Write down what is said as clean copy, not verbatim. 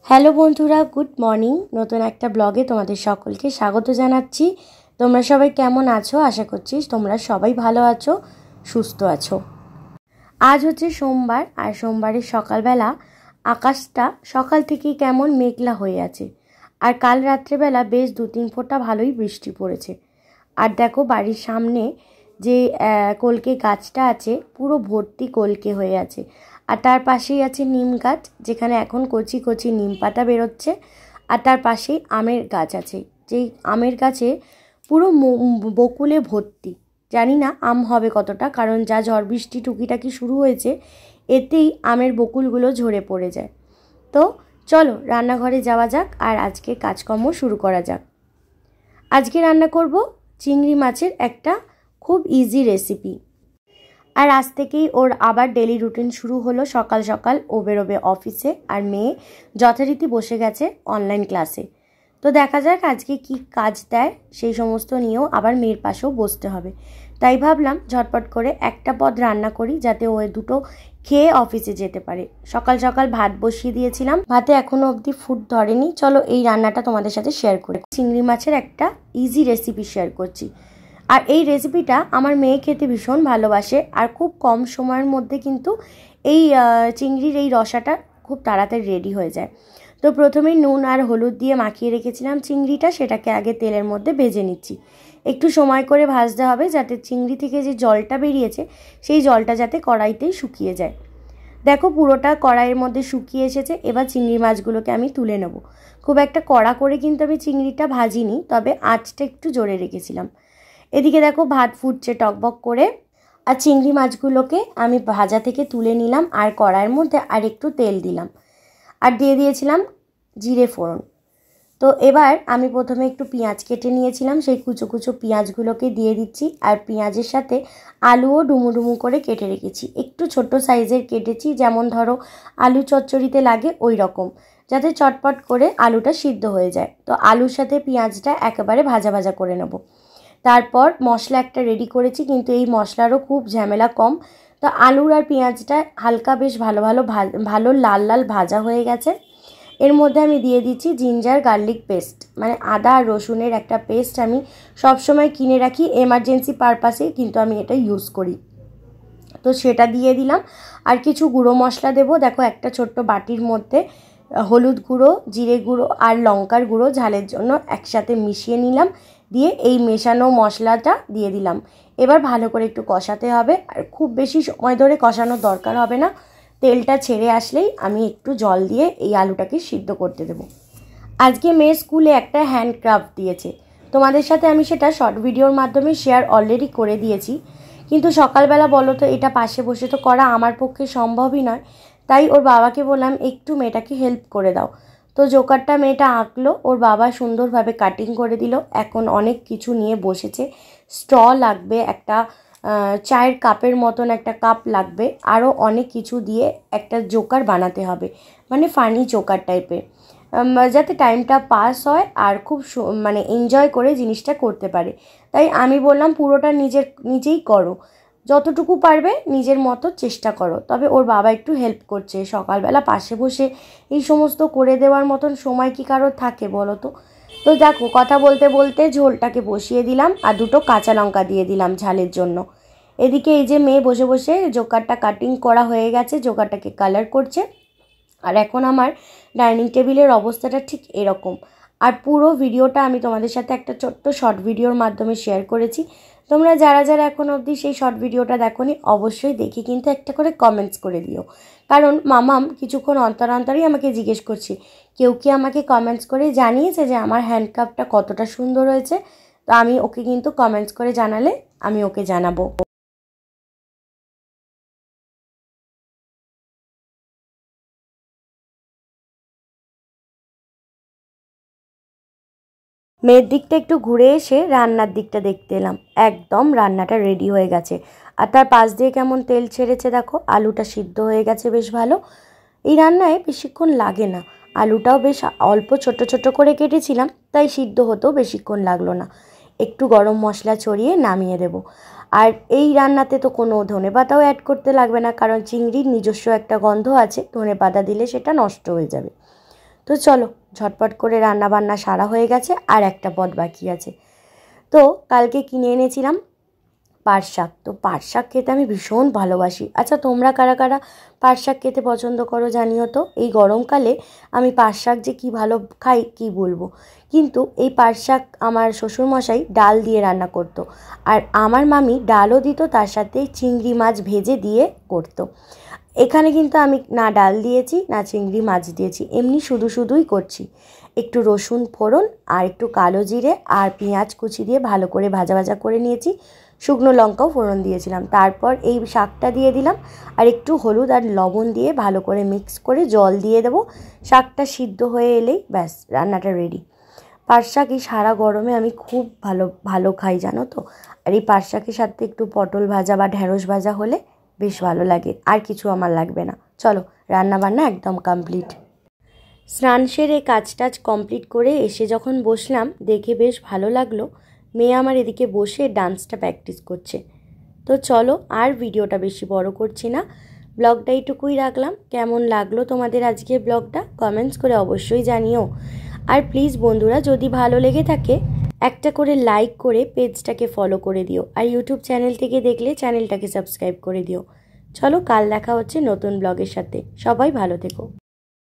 Hello বন্ধুরা, good morning. নতুন একটা ব্লগে তোমাদের সকলকে স্বাগত জানাচ্ছি। তোমরা সবাই কেমন আছো? আশা করছি তোমরা সবাই ভালো আছো, সুস্থ আছো। আজ হচ্ছে সোমবার, আর সোমবারের সকালবেলা আকাশটা সকাল থেকেই কেমন মেঘলা হয়ে আছে। আর কাল রাত্রেবেলা বেশ 2-3 ফোঁটা ভালোই বৃষ্টি পড়েছে। আর দেখো বাড়ির সামনে যে কলকে গাছটা আছে পুরো ভর্তি কলকে হয়ে আছে। আর তার পাশেই আছে নিম গাছ, যেখানে এখন কচি কচি নিম পাতা বেরোচ্ছে। আর তার পাশেই আমের গাছ আছে, যেই আমের গাছে পুরো বকুলে ভর্তি। জানি না আম হবে কতটা, কারণ যা ঝড় বৃষ্টি টুকিটাকি শুরু হয়েছে এতেই আমের বকুলগুলো ঝরে পড়ে যায়। তো চলো রান্নাঘরে যাওয়া যাক আর আজকে কাজকর্ম শুরু করা যাক। আজকে রান্না করব চিংড়ি মাছের একটা খুব ইজি রেসিপি। আর আজ থেকেই ওর আবার ডেলি রুটিন শুরু হলো। সকাল সকাল ও বেরোবে অফিসে, আর মেয়ে যথারীতি বসে গেছে অনলাইন ক্লাসে। তো দেখা যাক আজকে কি কাজ দেয়, সেই সমস্ত নিয়েও আবার মেয়ের পাশেও বসতে হবে। তাই ভাবলাম ঝটপট করে একটা পদ রান্না করি, যাতে ও দুটো খেয়ে অফিসে যেতে পারে। সকাল সকাল ভাত বসিয়ে দিয়েছিলাম, ভাতে এখনও অবধি ফুট ধরেনি। চলো এই রান্নাটা তোমাদের সাথে শেয়ার করি। চিংড়ি মাছের একটা ইজি রেসিপি শেয়ার করছি। আর এই রেসিপিটা আমার মেয়ে খেতে ভীষণ ভালোবাসে, আর খুব কম সময়ের মধ্যে কিন্তু এই চিংড়ির এই রসাটা খুব তাড়াতাড়ি রেডি হয়ে যায়। তো প্রথমেই নুন আর হলুদ দিয়ে মাখিয়ে রেখেছিলাম চিংড়িটা, সেটাকে আগে তেলের মধ্যে ভেজে নিচ্ছি। একটু সময় করে ভাজতে হবে, যাতে চিংড়ি থেকে যে জলটা বেরিয়েছে সেই জলটা যাতে কড়াইতেই শুকিয়ে যায়। দেখো পুরোটা কড়াইয়ের মধ্যে শুকিয়ে এসেছে। এবার চিংড়ি মাছগুলোকে আমি তুলে নেব। খুব একটা কড়া করে কিন্তু আমি চিংড়িটা ভাজিনি, তবে আঁচটা একটু জোরে রেখেছিলাম। এদিকে দেখো ভাত ফুটছে টকবক করে, আর চিংড়ি মাছগুলোকে আমি ভাজা থেকে তুলে নিলাম। আর কড়াইয়ের মধ্যে আর একটু তেল দিলাম, আর দিয়ে দিয়েছিলাম জিরে ফোড়ন। তো এবার আমি প্রথমে একটু পেঁয়াজ কেটে নিয়েছিলাম, সেই কুচো কুচো পেঁয়াজগুলোকে দিয়ে দিচ্ছি। আর পেঁয়াজের সাথে আলুও ডুমু ডুমু করে কেটে রেখেছি। একটু ছোট সাইজের কেটেছি, যেমন ধরো আলু চচ্চড়িতে লাগে ওই রকম, যাতে চটপট করে আলুটা সিদ্ধ হয়ে যায়। তো আলুর সাথে পেঁয়াজটা একেবারে ভাজা ভাজা করে নেব। তারপর মশলা একটা রেডি করেছি, কিন্তু এই মশলারও খুব ঝামেলা কম। তো আলুর আর পেঁয়াজটা হালকা বেশ ভালো লাল লাল ভাজা হয়ে গেছে। এর মধ্যে আমি দিয়ে দিচ্ছি জিঞ্জার গার্লিক পেস্ট, মানে আদা আর রসুনের একটা পেস্ট। আমি সবসময় কিনে রাখি, এমার্জেন্সি পারপাসে কিন্তু আমি এটা ইউজ করি। তো সেটা দিয়ে দিলাম। আর কিছু গুঁড়ো মশলা দেবো। দেখো একটা ছোট্ট বাটির মধ্যে হলুদ গুঁড়ো, জিরে গুঁড়ো আর লঙ্কার গুঁড়ো ঝালের জন্য একসাথে মিশিয়ে নিলাম। দিয়ে এই মেশানো মশলাটা দিয়ে দিলাম। এবার ভালো করে একটু কষাতে হবে, আর খুব বেশি সময় ধরে কষানোর দরকার হবে না। তেলটা ছেড়ে আসলেই আমি একটু জল দিয়ে এই আলুটাকে সিদ্ধ করতে দেবো। আজকে মেয়ের স্কুলে একটা হ্যান্ডক্রাফট দিয়েছে, তোমাদের সাথে আমি সেটা শর্ট ভিডিওর মাধ্যমে শেয়ার অলরেডি করে দিয়েছি। কিন্তু সকালবেলা বলো তো এটা পাশে বসে তো করা আমার পক্ষে সম্ভবই নয়। তাই ওর বাবাকে বললাম একটু মেয়েটাকে হেল্প করে দাও। তো জোকারটা মেয়েটা আঁকলো, ওর বাবা সুন্দরভাবে কাটিং করে দিল। এখন অনেক কিছু নিয়ে বসেছে। স্ট্র লাগবে, একটা চায়ের কাপের মতন একটা কাপ লাগবে, আরও অনেক কিছু দিয়ে একটা জোকার বানাতে হবে, মানে ফানি জোকার টাইপের, যাতে টাইমটা পাস হয় আর খুব মানে এনজয় করে জিনিসটা করতে পারে। তাই আমি বললাম পুরোটা নিজেই করো, যতটুকু পারবে নিজের মতো চেষ্টা করো। তবে ওর বাবা একটু হেল্প করছে। সকালবেলা পাশে বসে এই সমস্ত করে দেওয়ার মতন সময় কি কারোর থাকে বলো তো? তো দেখো কথা বলতে বলতে ঝোলটাকে বসিয়ে দিলাম, আর দুটো কাঁচা লঙ্কা দিয়ে দিলাম ঝালের জন্য। এদিকে এই যে মেয়ে বসে বসে জোকারটা কাটিং করা হয়ে গেছে, জোকারটাকে কালার করছে। আর এখন আমার ডাইনিং টেবিলের অবস্থাটা ঠিক এরকম। আর পুরো ভিডিওটা আমি তোমাদের সাথে একটা ছোট্ট শর্ট ভিডিওর মাধ্যমে শেয়ার করেছি। তোমরা যারা যারা এখন অবধি সেই শর্ট ভিডিওটা দেখোনি, অবশ্যই দেখে কিন্তু একটা করে কমেন্টস করে দিও। কারণ মামাম কিছুক্ষণ অন্তর অন্তরই আমাকে জিজ্ঞেস করছে, কেউ কি আমাকে কমেন্টস করে জানিয়েছে যে আমার হ্যান্ডক্রাফটটা কতটা সুন্দর হয়েছে। তো আমি ওকে কিন্তু কমেন্টস করে জানালে আমি ওকে জানাবো। মেয়ের দিকটা একটু ঘুরে এসে রান্নার দিকটা দেখতে এলাম। একদম রান্নাটা রেডি হয়ে গেছে, আর তার পাশ দিয়ে কেমন তেল ছেড়েছে দেখো। আলুটা সিদ্ধ হয়ে গেছে বেশ ভালো। এই রান্নায় বেশিক্ষণ লাগে না, আলুটাও বেশ অল্প ছোট ছোট করে কেটেছিলাম, তাই সিদ্ধ হতেও বেশিক্ষণ লাগলো না। একটু গরম মশলা ছড়িয়ে নামিয়ে দেব। আর এই রান্নাতে তো কোনো ধনেপাতাও অ্যাড করতে লাগবে না, কারণ চিংড়ির নিজস্ব একটা গন্ধ আছে, ধনেপাতা দিলে সেটা নষ্ট হয়ে যাবে। তো চলো ঝটপট করে রান্না বান্না সারা হয়ে গেছে, আর একটা পদ বাকি আছে। তো কালকে কিনে এনেছিলাম পাট শাক। তো পাট শাক খেতে আমি ভীষণ ভালোবাসি। আচ্ছা তোমরা কারা কারা পাট শাক খেতে পছন্দ করো জানিও তো। এই গরমকালে আমি পাট শাক যে কী ভালো খাই কী বলবো। কিন্তু এই পাট শাক আমার শ্বশুরমশাই ডাল দিয়ে রান্না করতো, আর আমার মামি ডালও দিত, তার সাথে চিংড়ি মাছ ভেজে দিয়ে করতো। এখানে কিন্তু আমি না ডাল দিয়েছি না চিংড়ি মাছ দিয়েছি, এমনি শুধু শুধুই করছি। একটু রসুন ফোড়ন আর একটু কালো জিরে আর পেঁয়াজ কুচি দিয়ে ভালো করে ভাজা ভাজা করে নিয়েছি, শুকনো লঙ্কাও ফোড়ন দিয়েছিলাম। তারপর এই শাকটা দিয়ে দিলাম, আর একটু হলুদ আর লবণ দিয়ে ভালো করে মিক্স করে জল দিয়ে দেবো। শাকটা সিদ্ধ হয়ে এলেই ব্যাস রান্নাটা রেডি। পাট শাক এই সারা গরমে আমি খুব ভালো ভালো খাই জানো তো। আর এই পাট শাকের সাথে একটু পটল ভাজা বা ঢ্যাঁড়স ভাজা হলে বেশ ভালো লাগে, আর কিছু আমার লাগবে না। চলো রান্না বান্না একদম কমপ্লিট। স্নান সেরে কাজ টাজ কমপ্লিট করে এসে যখন বসলাম, দেখে বেশ ভালো লাগলো মেয়ে আমার এদিকে বসে ডান্সটা প্র্যাকটিস করছে। তো চলো আর ভিডিওটা বেশি বড় করছি না, ব্লগটা এইটুকুই রাখলাম। কেমন লাগলো তোমাদের আজকের ব্লগটা কমেন্টস করে অবশ্যই জানিও। আর প্লিজ বন্ধুরা, যদি ভালো লেগে থাকে একটা করে লাইক করে পেজটাকে ফলো করে দিও, আর ইউটিউব চ্যানেল থেকে দেখলে চ্যানেলটাকে সাবস্ক্রাইব করে দিও। চলো কাল দেখা হচ্ছে নতুন ব্লগের সাথে। সবাই ভালো থেকো।